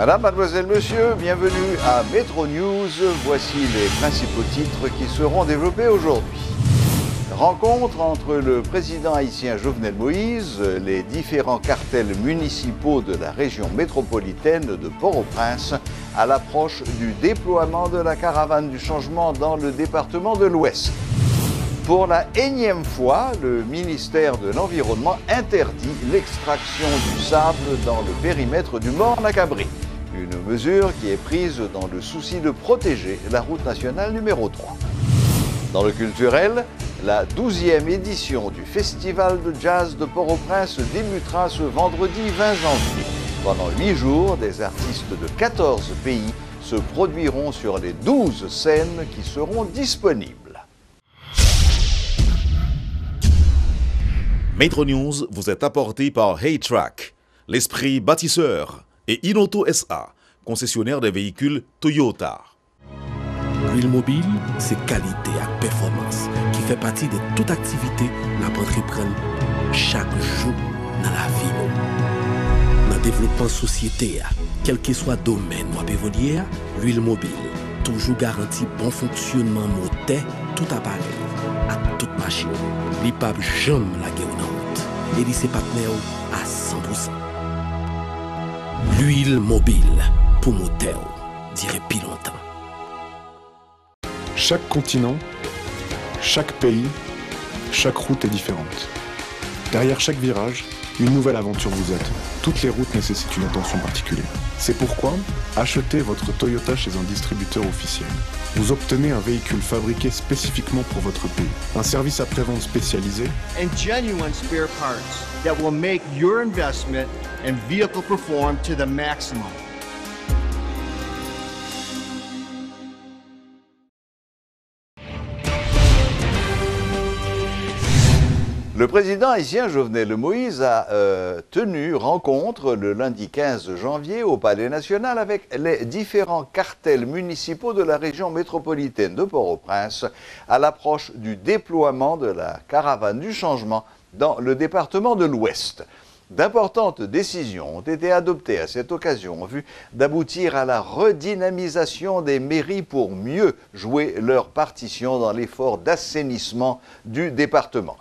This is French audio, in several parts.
Madame, mademoiselle, monsieur, bienvenue à Métro News. Voici les principaux titres qui seront développés aujourd'hui. Rencontre entre le président haïtien Jovenel Moïse, les différents cartels municipaux de la région métropolitaine de Port-au-Prince à l'approche du déploiement de la caravane du changement dans le département de l'Ouest. Pour la énième fois, le ministère de l'Environnement interdit l'extraction du sable dans le périmètre du Morne-à-Cabri. Une mesure qui est prise dans le souci de protéger la route nationale numéro 3. Dans le culturel, la 12e édition du Festival de jazz de Port-au-Prince débutera ce vendredi 20 janvier. Pendant 8 jours, des artistes de 14 pays se produiront sur les 12 scènes qui seront disponibles. Métro News vous est apporté par Haytrack, l'esprit bâtisseur, et Inoto SA, concessionnaire des véhicules Toyota. L'huile mobile, c'est qualité et performance qui fait partie de toute activité que nous entreprenons chaque jour dans la vie. Dans le développement de la société, quel que soit le domaine où nous évoluons, l'huile mobile toujours garantit bon fonctionnement moteur, tout appareil, à toute machine. Il ne peut jamais la guerre en route. Et il ses partenaires à 100%. L'huile mobile pour moteur, dirait plus longtemps. Chaque continent, chaque pays, chaque route est différente. Derrière chaque virage, une nouvelle aventure vous attend. Toutes les routes nécessitent une attention particulière. C'est pourquoi, achetez votre Toyota chez un distributeur officiel. Vous obtenez un véhicule fabriqué spécifiquement pour votre pays, un service après-vente spécialisé and genuine spare parts that will make your investment and vehicle perform to the maximum. Le président haïtien Jovenel Moïse a tenu rencontre le lundi 15 janvier au Palais National avec les différents cartels municipaux de la région métropolitaine de Port-au-Prince à l'approche du déploiement de la caravane du changement dans le département de l'Ouest. D'importantes décisions ont été adoptées à cette occasion en vue d'aboutir à la redynamisation des mairies pour mieux jouer leur partition dans l'effort d'assainissement du département.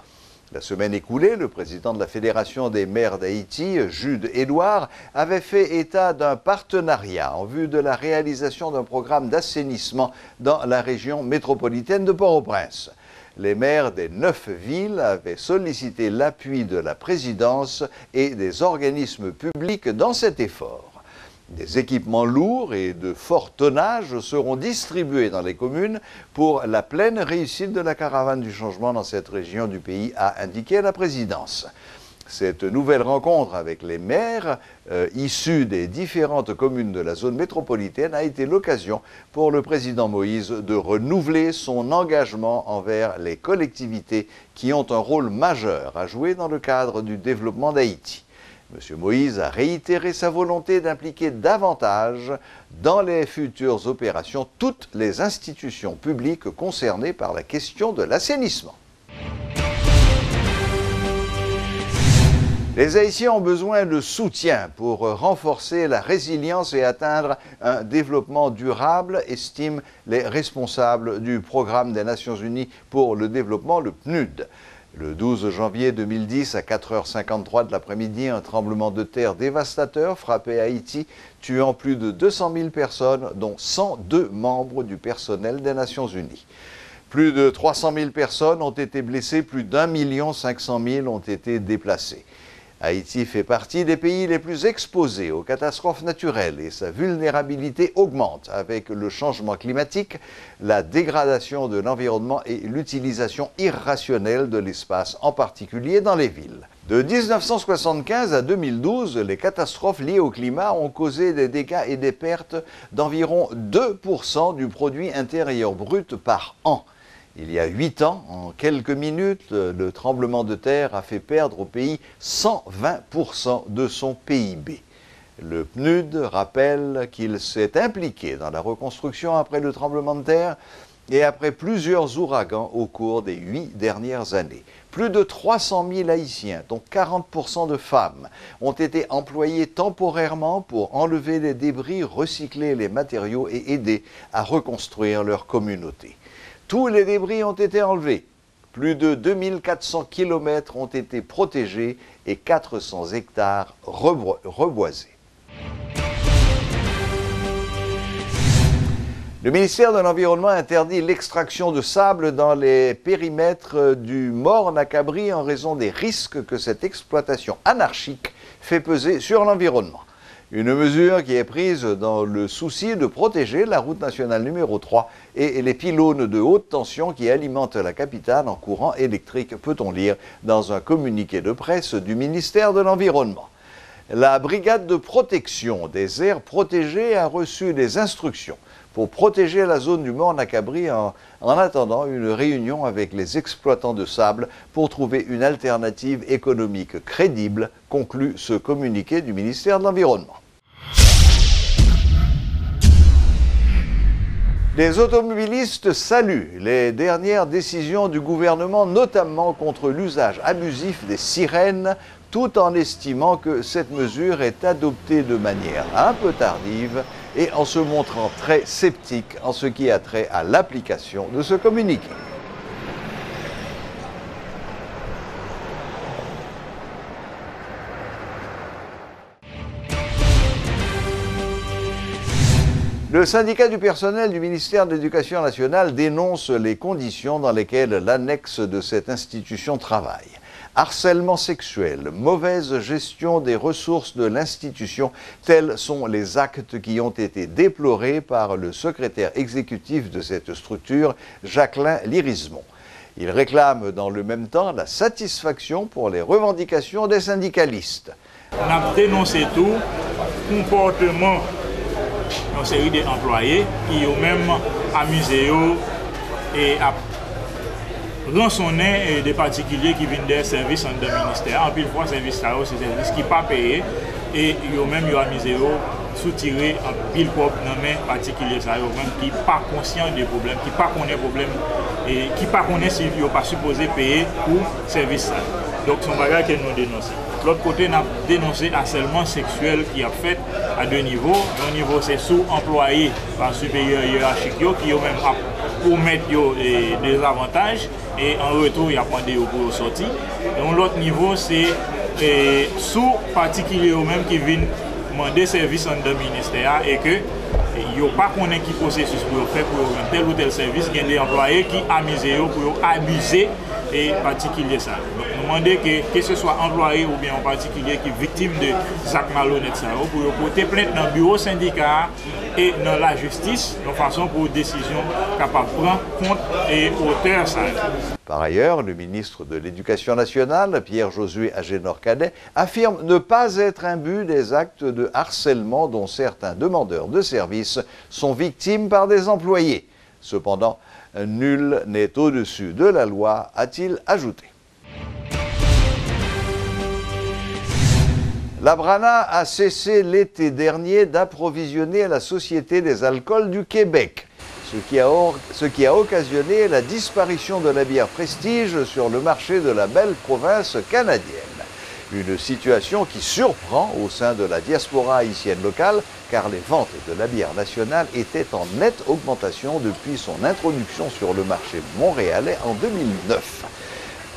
La semaine écoulée, le président de la Fédération des maires d'Haïti, Jude Édouard, avait fait état d'un partenariat en vue de la réalisation d'un programme d'assainissement dans la région métropolitaine de Port-au-Prince. Les maires des 9 villes avaient sollicité l'appui de la présidence et des organismes publics dans cet effort. Des équipements lourds et de fort tonnage seront distribués dans les communes pour la pleine réussite de la caravane du changement dans cette région du pays, a indiqué la présidence. Cette nouvelle rencontre avec les maires issus des différentes communes de la zone métropolitaine a été l'occasion pour le président Moïse de renouveler son engagement envers les collectivités qui ont un rôle majeur à jouer dans le cadre du développement d'Haïti. M. Moïse a réitéré sa volonté d'impliquer davantage dans les futures opérations toutes les institutions publiques concernées par la question de l'assainissement. Les Haïtiens ont besoin de soutien pour renforcer la résilience et atteindre un développement durable, estiment les responsables du Programme des Nations Unies pour le développement, le PNUD. Le 12 janvier 2010, à 4h53 de l'après-midi, un tremblement de terre dévastateur frappait Haïti, tuant plus de 200 000 personnes, dont 102 membres du personnel des Nations Unies. Plus de 300 000 personnes ont été blessées, plus d'1 500 000 ont été déplacées. Haïti fait partie des pays les plus exposés aux catastrophes naturelles et sa vulnérabilité augmente avec le changement climatique, la dégradation de l'environnement et l'utilisation irrationnelle de l'espace, en particulier dans les villes. De 1975 à 2012, les catastrophes liées au climat ont causé des dégâts et des pertes d'environ 2% du produit intérieur brut par an. Il y a 8 ans, en quelques minutes, le tremblement de terre a fait perdre au pays 120% de son PIB. Le PNUD rappelle qu'il s'est impliqué dans la reconstruction après le tremblement de terre et après plusieurs ouragans au cours des 8 dernières années. Plus de 300 000 Haïtiens, dont 40% de femmes, ont été employés temporairement pour enlever les débris, recycler les matériaux et aider à reconstruire leur communauté. Tous les débris ont été enlevés. Plus de 2400 km ont été protégés et 400 hectares reboisés. Le ministère de l'Environnement interdit l'extraction de sable dans les périmètres du Morne-à-Cabri en raison des risques que cette exploitation anarchique fait peser sur l'environnement. Une mesure qui est prise dans le souci de protéger la route nationale numéro 3 et les pylônes de haute tension qui alimentent la capitale en courant électrique, peut-on lire dans un communiqué de presse du ministère de l'Environnement. La brigade de protection des aires protégées a reçu des instructions pour protéger la zone du Morne-à-Cabri en attendant une réunion avec les exploitants de sable pour trouver une alternative économique crédible, conclut ce communiqué du ministère de l'Environnement. Les automobilistes saluent les dernières décisions du gouvernement, notamment contre l'usage abusif des sirènes, tout en estimant que cette mesure est adoptée de manière un peu tardive et en se montrant très sceptique en ce qui a trait à l'application de ce communiqué. Le syndicat du personnel du ministère de l'Éducation nationale dénonce les conditions dans lesquelles l'annexe de cette institution travaille. Harcèlement sexuel, mauvaise gestion des ressources de l'institution, tels sont les actes qui ont été déplorés par le secrétaire exécutif de cette structure, Jacqueline Lirismont. Il réclame dans le même temps la satisfaction pour les revendications des syndicalistes. On a dénoncé tout comportement d'une série d'employés qui ont même amusé et à rançonner des particuliers qui viennent des services en deux ministères. En plus, fois, service là, c'est des services qui ne sont pas payés et ils ont même amusé soutirer en pile propre dans les particuliers ça, même qui ne sont pas conscients des problèmes, qui ne connaissent pas problème et qui ne connaissent s'ils ne sont pas supposés payer pour service ça. Donc, c'est un bagage que nous dénonçons. De l'autre côté, on a dénoncé harcèlement sexuel qui a fait à deux niveaux. Un niveau, c'est sous-employé par supérieur hiérarchique qui ont même pour mettre des avantages et en retour, il y a pas de pour sortir. Et l'autre niveau, c'est sous-particuliers eux-mêmes qui viennent demander service en deux ministères et que il n'y a pas qu'on ait qui processus pour faire pour tel ou tel service, il y a des employés qui amusent pour abuser et particulier ça. Donc, nous demandons que ce soit employé ou bien en particulier qui est victime de actes malhonnêtes pour porter plainte dans le bureau syndical et dans la justice de façon pour décision capable de prendre compte et auteur ça. Par ailleurs, le ministre de l'Éducation nationale, Pierre-Josué Agénor-Cadet, affirme ne pas être imbu des actes de harcèlement dont certains demandeurs de services sont victimes par des employés. Cependant, nul n'est au-dessus de la loi, a-t-il ajouté. La Brana a cessé l'été dernier d'approvisionner la Société des alcools du Québec, ce qui a occasionné la disparition de la bière Prestige sur le marché de la belle province canadienne. Une situation qui surprend au sein de la diaspora haïtienne locale, car les ventes de la bière nationale étaient en nette augmentation depuis son introduction sur le marché montréalais en 2009.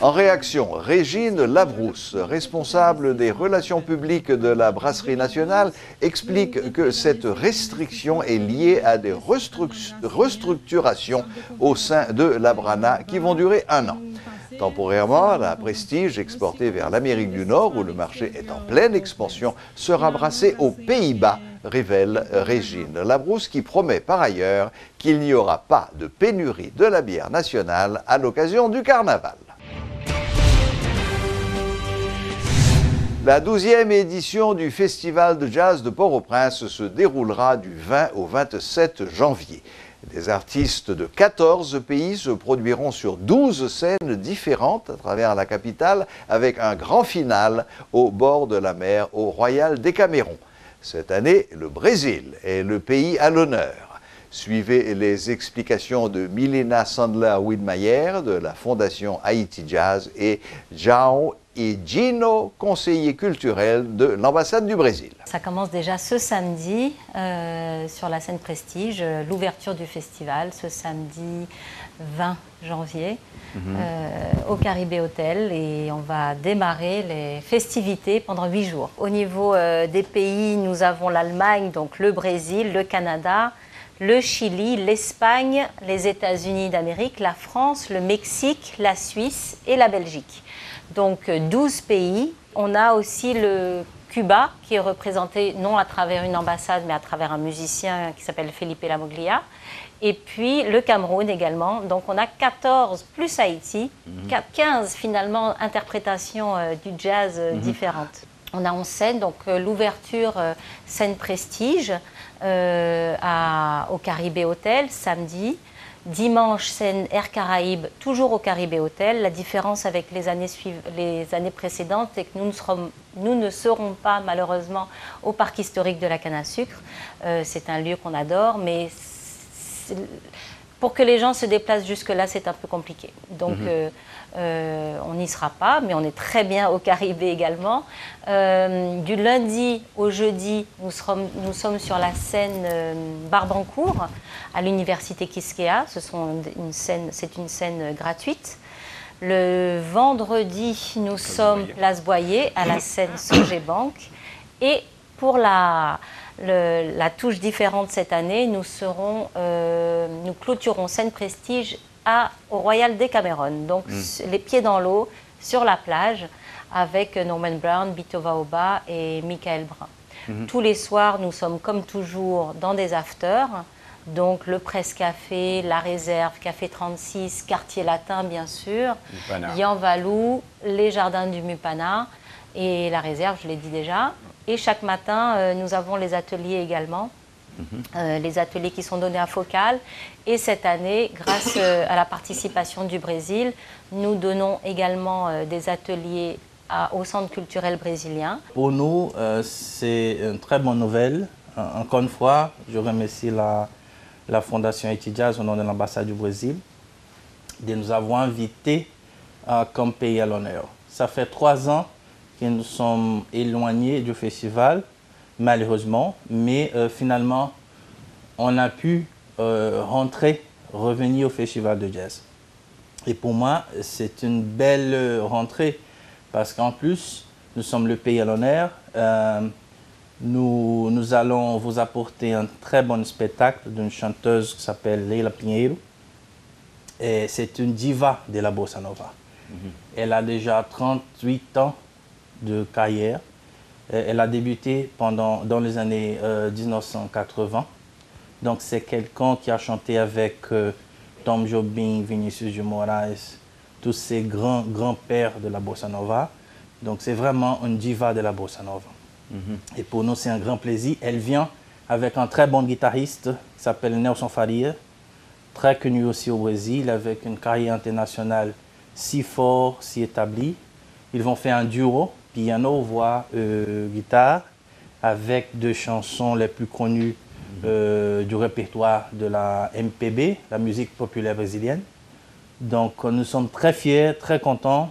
En réaction, Régine Labrousse, responsable des relations publiques de la Brasserie nationale, explique que cette restriction est liée à des restructurations au sein de la Brana qui vont durer 1 an. Temporairement, la Prestige, exportée vers l'Amérique du Nord, où le marché est en pleine expansion, sera brassée aux Pays-Bas, révèle Régine Labrousse, qui promet par ailleurs qu'il n'y aura pas de pénurie de la bière nationale à l'occasion du carnaval. La 12e édition du Festival de jazz de Port-au-Prince se déroulera du 20 au 27 janvier. Des artistes de 14 pays se produiront sur 12 scènes différentes à travers la capitale avec un grand final au bord de la mer au Royal Décaméron. Cette année, le Brésil est le pays à l'honneur. Suivez les explications de Milena Sandler-Widmayer de la Fondation Haïti Jazz et Jao et Gino, conseiller culturel de l'ambassade du Brésil. Ça commence déjà ce samedi sur la scène Prestige, l'ouverture du festival ce samedi 20 janvier au Caribé Hotel, et on va démarrer les festivités pendant 8 jours. Au niveau des pays, nous avons l'Allemagne, donc le Brésil, le Canada, le Chili, l'Espagne, les États-Unis d'Amérique, la France, le Mexique, la Suisse et la Belgique. Donc 12 pays. On a aussi le Cuba qui est représenté non à travers une ambassade mais à travers un musicien qui s'appelle Felipe Lamoglia. Et puis le Cameroun également. Donc on a 14 plus Haïti, 15 finalement interprétations du jazz différentes. On a en scène donc l'ouverture scène Prestige au Caribé Hotel samedi. Dimanche, scène Air Caraïbes, toujours au Caribé Hotel. La différence avec les années précédentes est que nous ne serons pas malheureusement au parc historique de la canne à sucre. C'est un lieu qu'on adore, mais pour que les gens se déplacent jusque-là, c'est un peu compliqué. Donc on n'y sera pas, mais on est très bien au Caribé également. Du lundi au jeudi, nous sommes sur la scène Barbancourt, à l'université Quisqueya. C'est une scène gratuite. Le vendredi, nous sommes place Boyer, à la scène Sogebank. Et pour la touche différente cette année, nous clôturons scène Prestige au Royal Decameron, donc les pieds dans l'eau, sur la plage, avec Norman Brown, Bito Vaoba et Michael Brun. Tous les soirs, nous sommes comme toujours dans des afters, donc le Presse Café, La Réserve, Café 36, Quartier Latin bien sûr, Yanvalou, les Jardins du Mupana et La Réserve, je l'ai dit déjà. Et chaque matin, nous avons les ateliers également. Les ateliers qui sont donnés à Focal, et cette année, grâce à la participation du Brésil, nous donnons également des ateliers au Centre culturel brésilien. Pour nous, c'est une très bonne nouvelle. Encore une fois, je remercie la Fondation Haïti Jazz au nom de l'ambassade du Brésil de nous avoir invités comme pays à l'honneur. Ça fait 3 ans que nous sommes éloignés du festival, malheureusement, mais finalement, on a pu revenir au festival de jazz. Et pour moi, c'est une belle rentrée, parce qu'en plus, nous sommes le pays à l'honneur. Nous allons vous apporter un très bon spectacle d'une chanteuse qui s'appelle Leila Pinheiro. Et c'est une diva de la bossa nova. Elle a déjà 38 ans de carrière. Elle a débuté dans les années 1980. Donc c'est quelqu'un qui a chanté avec Tom Jobim, Vinicius de Moraes, tous ces grands-pères de la bossa nova. Donc c'est vraiment une diva de la bossa nova. Et pour nous, c'est un grand plaisir. Elle vient avec un très bon guitariste qui s'appelle Nelson Faria, très connu aussi au Brésil, avec une carrière internationale si forte, si établie. Ils vont faire un duo, piano, voix, guitare, avec 2 chansons les plus connues du répertoire de la MPB, la musique populaire brésilienne. Donc nous sommes très fiers, très contents,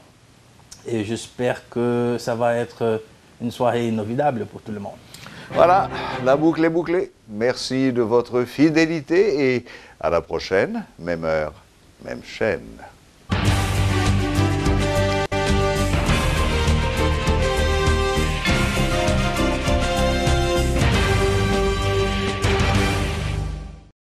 et j'espère que ça va être une soirée inolvidable pour tout le monde. Voilà, la boucle est bouclée. Merci de votre fidélité et à la prochaine, même heure, même chaîne.